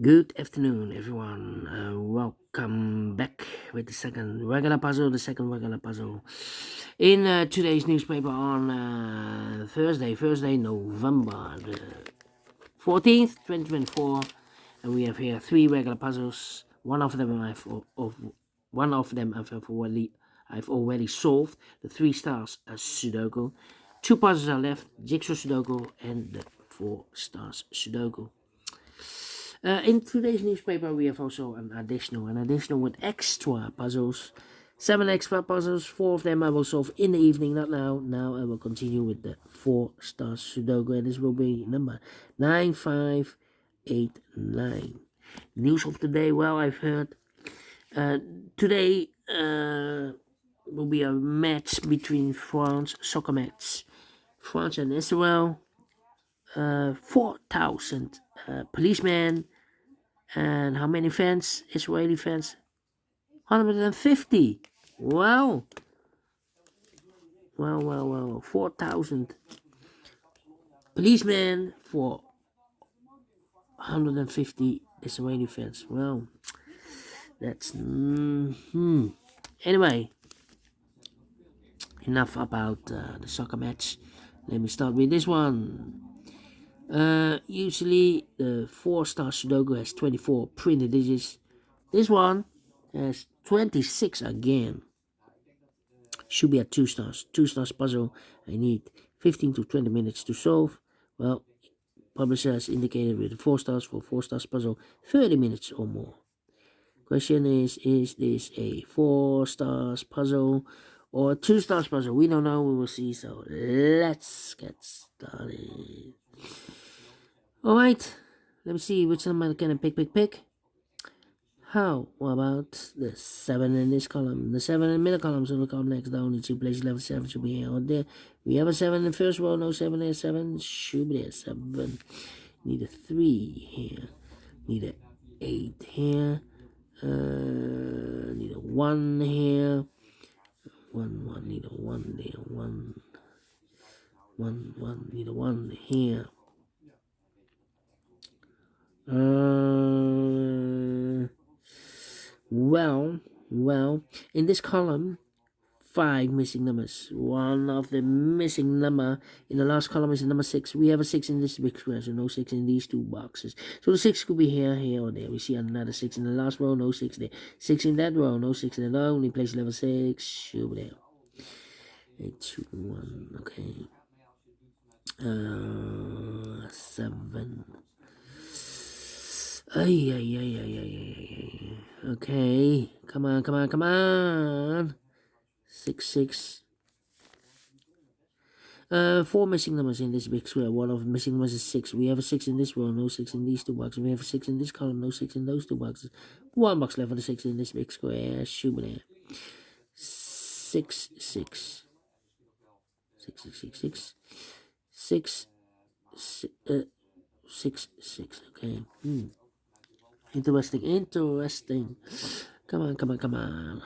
Good afternoon, everyone. Welcome back with the second regular puzzle. In today's newspaper on Thursday, November the 14th, 2024, and we have here three regular puzzles. One of them I've already solved. The 3 stars Sudoku. Two puzzles are left: JigSaw Sudoku and the 4 stars Sudoku. In today's newspaper, we have also an additional with extra puzzles. 7 extra puzzles, 4 of them I will solve in the evening, not now. Now I will continue with the 4 stars Sudoku, and this will be number 9589. News of the day, well, I've heard today will be a match between France, soccer match, France and Israel. 4,000 policemen. And how many fans? Israeli fans? 150. Wow. Well. 4,000 policemen for 150 Israeli fans. Well, that's... Anyway, enough about the soccer match. Let me start with this one. Usually the 4-star Sudoku has 24 printed digits. This one has 26 again. Should be at 2 stars. 2 stars puzzle. I need 15 to 20 minutes to solve. Well, publisher has indicated with the 4 stars for 4 stars puzzle 30 minutes or more. Question is this a 4 stars puzzle or a 2 stars puzzle? We don't know. We will see. So let's get started. Alright, let me see which number can I pick. How about the 7 in this column? The 7 in the middle column, so look up next. The only 2 places level 7 should be here or there. We have a 7 in the first row, no 7 there, 7 should be there, 7. Need a 3 here. Need a 8 here. Need a 1 here. 1, need a 1 there, 1. 1, need a 1 here. Well, in this column, 5 missing numbers. One of the missing number in the last column is the number 6. We have a 6 in this big square, so no 6 in these 2 boxes. So the 6 could be here, or there. We see another 6 in the last row, no 6 there. 6 in that row, no 6 in that row. Only place level 6, should be there. 8, 2, 1, okay. 7. Okay, come on. 6. 4 missing numbers in this big square. One of the missing numbers is 6. We have a 6 in this row, no 6 in these 2 boxes. We have a 6 in this column, no 6 in those 2 boxes. 1 box left for the 6 in this big square. Shoot there. 6. 6. 6. Okay. Interesting. Come on.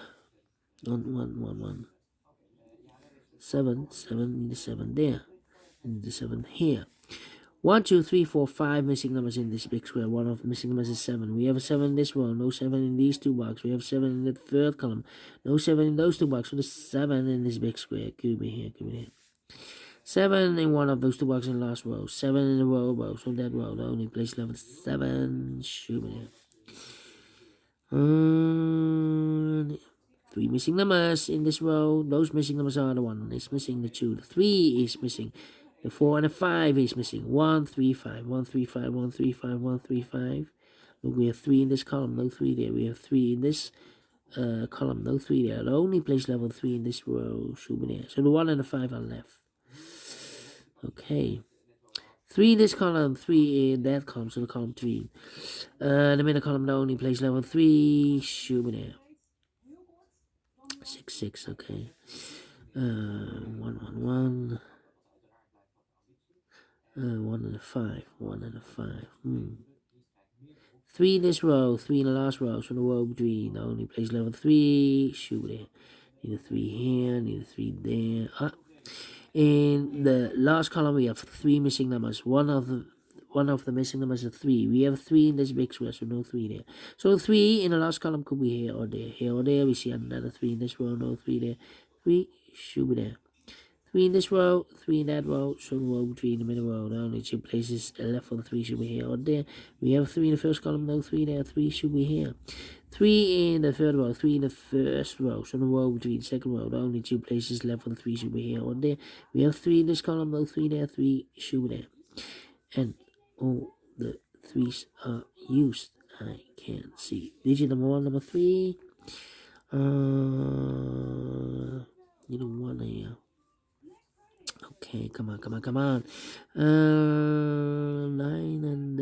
1. 7. Need a 7 there. Need a 7 here. 1, 2, 3, 4, 5 missing numbers in this big square. One of the missing numbers is 7. We have a 7 in this row, no 7 in these 2 boxes. We have 7 in the third column, no 7 in those 2 boxes. So the 7 in this big square. Could be here. 7 in one of those 2 boxes in the last row. 7 in the row. So that row, the only place level 7 should be there. 3 missing numbers in this row. Those missing numbers are the 1 is missing, the 2, the 3 is missing, the 4 and the 5 is missing. 1, 3, 5. 1, 3, 5. 1, 3, 5. 1, 3, 5. Look, we have 3 in this column, no 3 there. We have 3 in this column, no 3 there. The only place level 3 in this row should be there. So the 1 and the 5 are left. Okay. 3 in this column, 3 in that column, so the column 3. The middle column, the only place level 3 should be there. 6. Okay. 1. 1 and a 5. 1 and a 5. 3 in this row, 3 in the last row, so the row between, the only place level 3 should be there. Need a 3 here, need a 3 there. In the last column, we have 3 missing numbers. One of one of the missing numbers is 3. We have 3 in this big square, so no 3 there. So 3 in the last column could be here or there. Here or there, we see another 3 in this row, no 3 there. 3 should be there. 3 in this row, 3 in that row, so row 3 in the middle row. The only 2 places left for the 3 should be here or there. We have 3 in the first column, no 3 there. 3 should be here. 3 in the third row, 3 in the first row, so the row between the second row. The only 2 places left for the 3 should be here or there. We have 3 in this column, no 3 there. 3 should be there. And all the 3's are used. I can't see. Digit number 1, number 3. You know, 1 here. Okay, come on. 9 and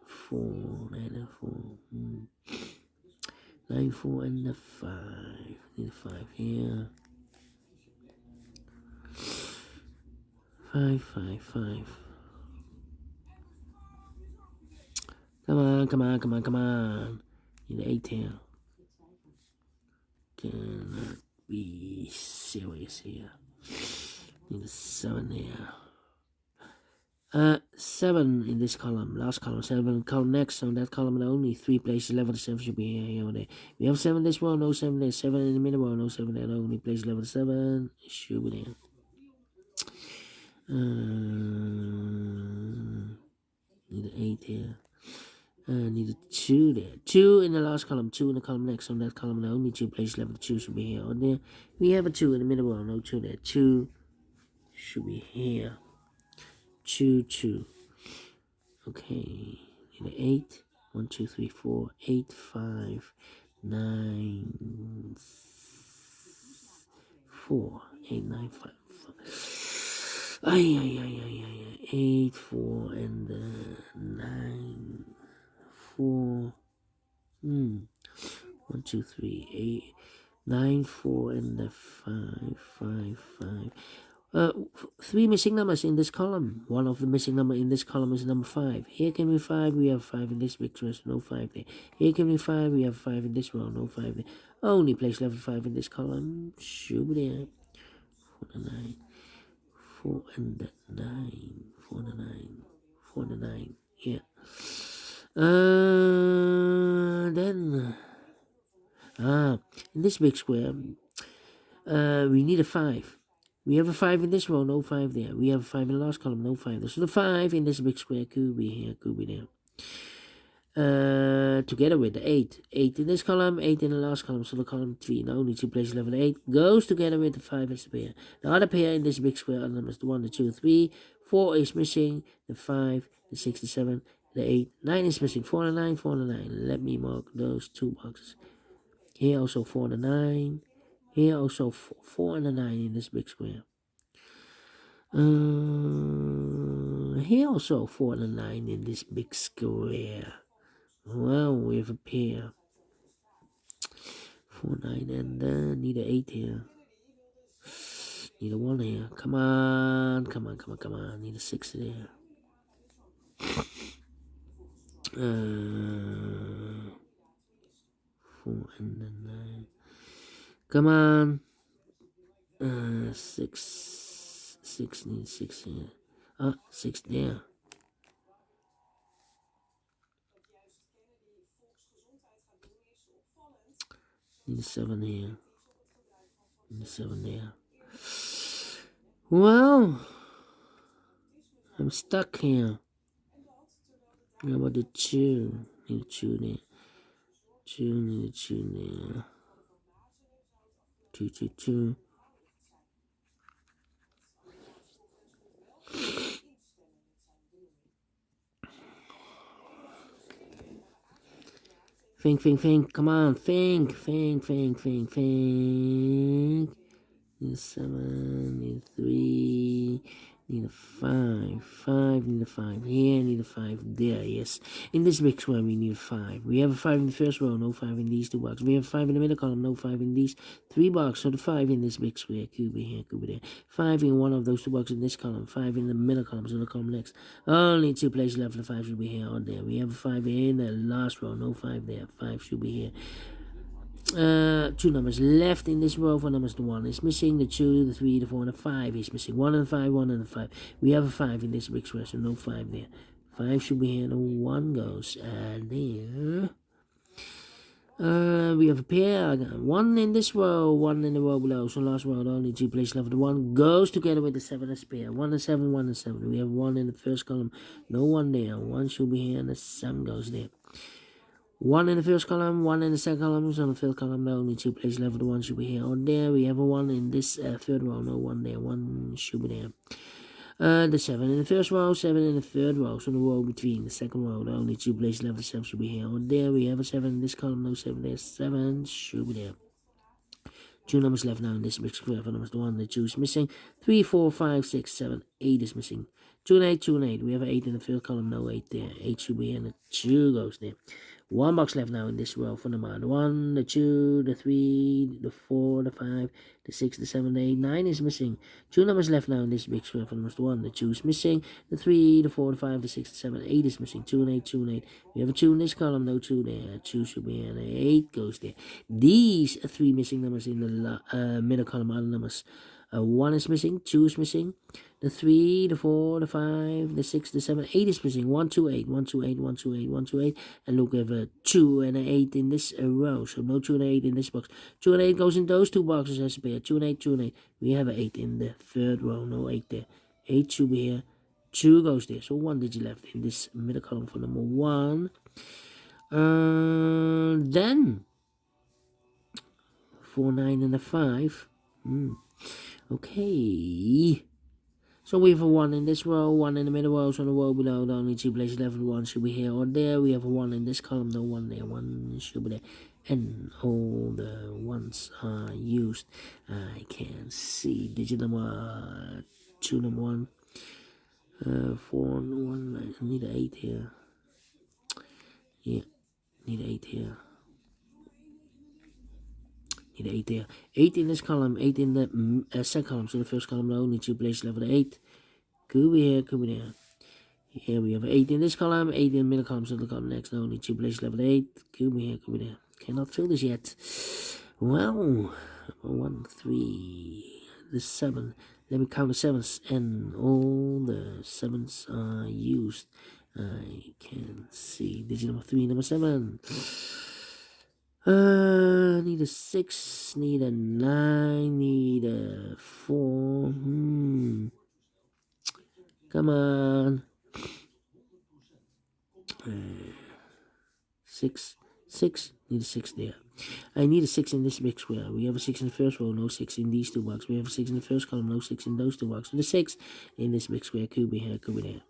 4. 9 and 4. 9, 4 and the 5. Need a 5 here. 5, 5, 5. Come on. Need an 8 here. Cannot be serious here. Need a 7 here. 7 in this column. Last column, 7. Column next. On that column, only 3 places left for the 7 should be here or there. We have 7 in this row, no 7 there. 7 in the middle row, no 7 there. The only place left for the 7 should be there. Need an 8 here. Need a 2 there. 2 in the last column, 2 in the column next. On that column, the only 2 places left for the 2 should be here or there. We have a 2 in the middle row, no 2 there. 2 should be here. 2. Okay. Need an 8. 1, 2, 3, 4, 8, 5, 9, 4. 8, 9, 5. 8, 4, and 9, 4. 1, 2, 3, 8, 9, 4, and 5, 5, 5. 3 missing numbers in this column. One of the missing number in this column is number 5. Here can be 5. We have 5 in this big row, no 5 there. Here can be 5. We have 5 in this row, no 5 there. Only place left 5 in this column. Should be there. 4 and 9. 4 and 9. 4 and 9. 4 and 9. Yeah. Then in this big square, we need a 5. We have a 5 in this row, no 5 there. We have a 5 in the last column, no 5 there. So the 5 in this big square could be here, could be there. Together with the 8. 8 in this column, 8 in the last column. So the column 3, the only 2 places left for the 8 goes together with the 5 as a pair. The other pair in this big square are numbers the 1, the 2, 3. 4 is missing, the 5, the 6, the 7, the 8. 9 is missing, 4 and 9, 4 and 9. Let me mark those 2 boxes. Here also 4 and 9. Here also 4 and 9 in this big square. Here also 4 and 9 in this big square. Well, we have a pair. 4, 9, and need an 8 here. Need a 1 here. Come on. Need a 6 there. 4 and 9. Come on. 6. 6 needs 6 here. 6 there. Need a 7 here. Need a 7 there. Well, I'm stuck here. How about the 2? Need a 2 there. 2, need a 2 there. 2, 2, 2. Think. Come on, think. Need a 7, need a 3, need a 5. 5, need a 5 here, need a 5 there, yes. In this big square, we need a 5. We have a 5 in the first row, no 5 in these 2 boxes. We have a 5 in the middle column, no 5 in these 3 boxes. So the 5 in this big square could be here, could be there. 5 in one of those 2 boxes in this column, 5 in the middle column, so the column next. Only 2 places left for the 5 should be here or there. We have a 5 in the last row, no 5 there. 5 should be here. Two numbers left in this row. 4 numbers, the 1 is missing, the 2, the 3, the 4, and the 5 is missing. 1 and 5, 1 and 5. We have a 5 in this big square, so no 5 there. 5 should be here, no 1 goes there. We have a pair, 1 in this row, 1 in the row below, so last row only 2 places left. The 1 goes together with the 7 as pair. 1 and 7, 1 and 7. We have 1 in the first column, no 1 there. 1 should be here, and the 7 goes there. 1 in the first column, 1 in the second column, so on the third column, no, only 2 places left. The 1 should be here or there. We have a 1 in this third row, no 1 there. 1 should be there. The 7 in the first row, 7 in the third row, so the row between the second row, the only 2 places left. The 7 should be here or there. We have a 7 in this column, no 7 there. 7 should be there. 2 numbers left now in this big square. 4 numbers, the 1, the 2 is missing. 3, 4, 5, 6, 7, 8 is missing. 2 and 8, 2 and 8. We have an 8 in the first column, no 8 there. 8 should be here, and the 2 goes there. 1 box left now in this row for number the 1, the 2, the 3, the 4, the 5, the 6, the 7, the 8, 9 is missing. 2 numbers left now in this big square for number 1, the 2 is missing, the 3, the 4, the 5, the 6, the 7, 8 is missing. 2 and 8, 2 and 8. We have a 2 in this column, no 2 there. 2 should be here, and 8 goes there. These 3 missing numbers in the middle column are the numbers. 1 is missing, 2 is missing, the 3, the 4, the 5, the 6, the 7, 8 is missing. 1, 2, 8, 1, 2, 8, 1, 2, 8, 1, 2, 8. And look, we have a 2 and an 8 in this row, so no 2 and 8 in this box. 2 and 8 goes in those 2 boxes as a pair. 2 and 8, 2 and 8. We have an 8 in the third row, no 8 there. 8 should be here, 2 goes there, so 1 digit left in this middle column for number 1. Then 4, 9, and a 5. Okay. So we have a 1 in this row, 1 in the middle row, so the row below, the only 2 places left. 1 should be here or there. We have a 1 in this column, no 1 there. 1 should be there. And all the 1s are used. I can see digit number 2, number 1. 4, 1, I need an 8 here. Yeah, need an 8 here. Need 8 there. 8 in this column, 8 in the second column. So the first column, the only 2 places left. 8 could be here, could be there. Here we have 8 in this column, 8 in the middle column. So the column next, the only 2 places left. 8 could be here, could be there. Cannot fill this yet. Well, 1, 3, the 7. Let me count the 7s, and all the 7s are used. I can see digit number 3, number 7. Need a 6, need a 9, need a 4. Come on. 6, need a 6 there. I need a 6 in this big square. We have a 6 in the first row, no 6 in these 2 boxes. We have a 6 in the first column, no 6 in those 2 boxes. So the 6 in this big square could be here, could be there.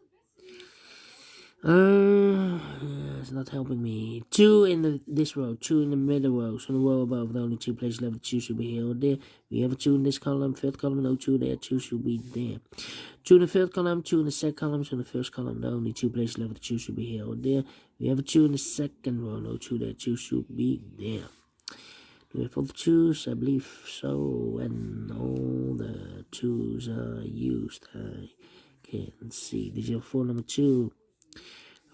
It's not helping me. 2 in this row, 2 in the middle row, so the row above, the only 2 places left. 2 should be here or there. We have a 2 in this column, third column, no 2 there. 2 should be there. 2 in the third column, 2 in the second column, so the first column, the only 2 places left. 2 should be here or there. We have a 2 in the second row, no 2 there. 2 should be there. Do we have all the 2s? I believe so, and all the 2s are used. I can see. Digit 4, number 2.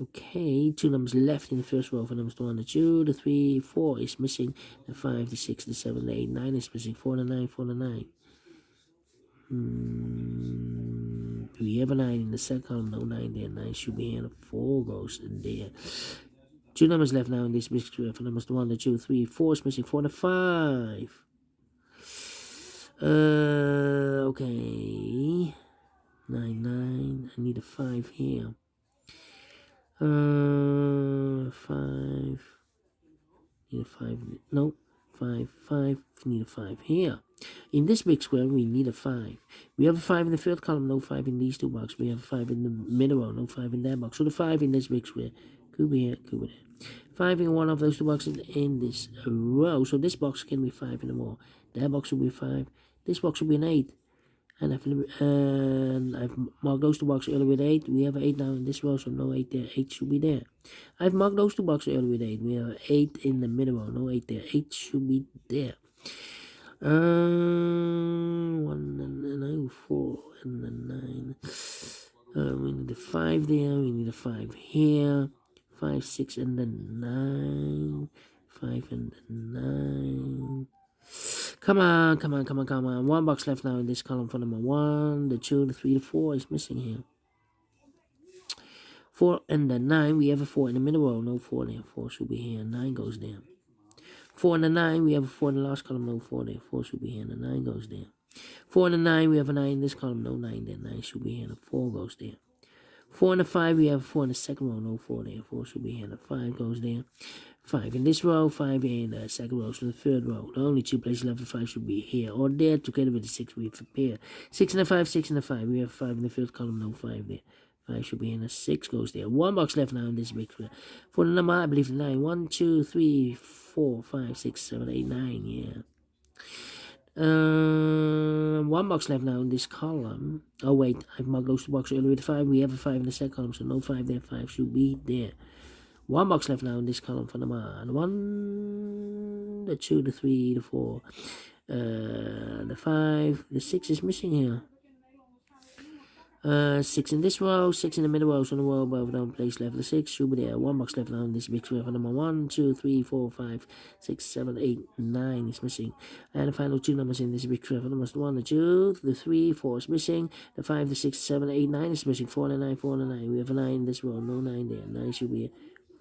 Okay, 2 numbers left in the first row for numbers 1, the 2, the 3, 4 is missing, the 5, the 6, the 7, the 8, 9 is missing, 4, the 9, 4, the 9. We have a 9 in the second column, no 9 there, 9 should be here, and 4 goes in there. 2 numbers left now in this big square for numbers 1, the 2, 3, 4 is missing, 4, the 5. Okay, 9, 9, I need a 5 here. 5, need a 5, no, 5, 5, need a 5 here. In this big square, we need a 5. We have a 5 in the third column, no 5 in these 2 boxes. We have a 5 in the middle row, no 5 in that box. So the 5 in this big square could be here, could be there. 5 in one of those 2 boxes in this row. So this box can be 5 in the more. That box will be 5. This box will be an 8. And I've marked those 2 boxes earlier with 8. We have an 8 now in this row, so no 8 there. 8 should be there. I've marked those 2 boxes earlier with 8. We have 8 in the middle row, no 8 there. 8 should be there. 1 and 4 and the 9. We need a 5 there. We need a 5 here. 5, 6, and then 9. 5 and 9. Come on, come on, come on, come on. 1 box left now in this column for number 1, the 2, the 3, the 4 is missing here. 4 and the 9, we have a 4 in the middle row, no 4 there. 4 should be here, 9 goes there. 4 and the 9, we have a 4 in the last column, no 4 there. 4 should be here, and the 9 goes there. 4 and the 9, we have a 9 in this column, no 9 there. 9 should be here, and the 4 goes there. 4 and the 5, we have 4 in the second row, no 4 there. 4 should be here, and the 5 goes there. 5 in this row, 5 in the second row, so the third row. The only 2 places left, the 5 should be here or there, together with the 6 we prepare. 6 and the 5, 6 and the 5. We have 5 in the third column, no 5 there. 5 should be here, and the 6 goes there. 1 box left now in this big square. For the number, I believe the 9. 1, 2, 3, 4, 5, 6, 7, 8, 9, yeah. 1 box left now in this column. Oh wait, I've marked those 2 boxes earlier with 5. We have a 5 in the second column, so no 5 there. 5 should be there. 1 box left now in this column for the 1, the 2, the 3, the 4, the 5, the 6 is missing here. 6 in this row, 6 in the middle row, so the row above down place left. The 6 should be there. 1 box left now in this big square for number 1, 2, 3, 4, 5, 6, 7, 8, 9 is missing. And the final 2 numbers in this big square for numbers 1, the 2, the 3, 4 is missing. The 5, the 6, 7, 8, 9 is missing. 4 and the 9, 4 and the 9. We have a 9 in this row, no 9 there. 9 should be here.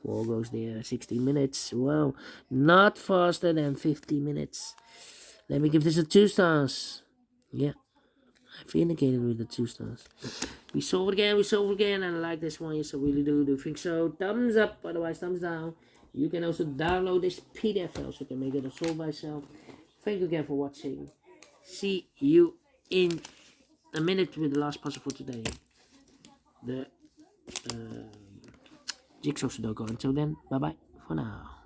4 goes there. 60 minutes. Well, not faster than 50 minutes. Let me give this a 2 stars. Yeah. I've indicated with the 2 stars. We solve it again, and I like this one. Yes, I really do think so. Thumbs up, otherwise thumbs down. You can also download this PDF file so you can make it a solve by yourself. Thank you again for watching. See you in a minute with the last puzzle for today. The JigSaw Sudoku. Until then, bye bye for now.